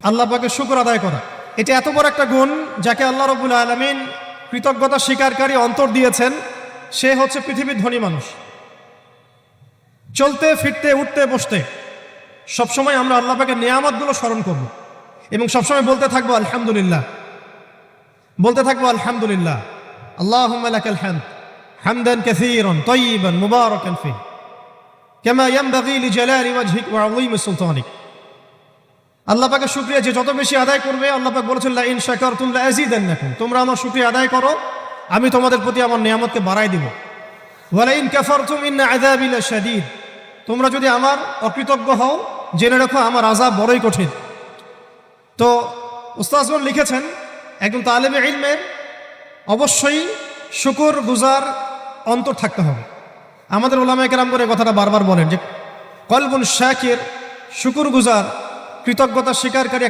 আল্লাহ পাকের শুকর আদায় করা। এটা এত বড় একটা গুণ যাকে আল্লাহ রাব্বুল আলামিন কৃতজ্ঞতা স্বীকারকারী অন্তর দিয়েছেন। সে হচ্ছে পৃথিবীর ধনী মানুষ। চলতে ফিরতে উঠতে বসতে সবসময় আমরা আল্লাহ পাকের নিয়ামতগুলো স্মরণ করব এবং সবসময় বলতে থাকবো আলহামদুলিল্লাহ, বলতে থাকবো আলহামদুলিল্লাহ। আল্লাহুম্মা লাকাল হামদ হামদান কাসীরান তাইয়িবান মুবারাকান ফীহি কামা ইয়ানবাগী লিজালালি ওয়াজহিক ওয়া আযীমি সুলতানিক। আল্লাহ পাকের শুকরিয়া যে যত বেশি আদায় করবে, আল্লাহ পাক বলেছেন লা ইন শাকারতুম লা আযীদান্নাকুম, তোমরা আমার শুকরিয়া আদায় করো আমি তোমাদের প্রতি আমার নিয়ামতকে বাড়াই দিব। ওয়া লা ইন কাফারতুম ইন্না আযাবি লাশাদীদ, তোমরা যদি আমার অকৃতজ্ঞ হও জেনে রাখো আমার আযাব বড়ই কঠিন। তো উস্তাদগণ লিখেছেন একজন তালেবে ইলমের অবশ্যই শুকর গুজার অন্তর থাকতে হবে। আমাদের উলামায়ে কেরাম করে কথাটা বারবার বলেন যে কলবুন শাকির, শুকর গুজার, কৃতজ্ঞতা স্বীকারকারী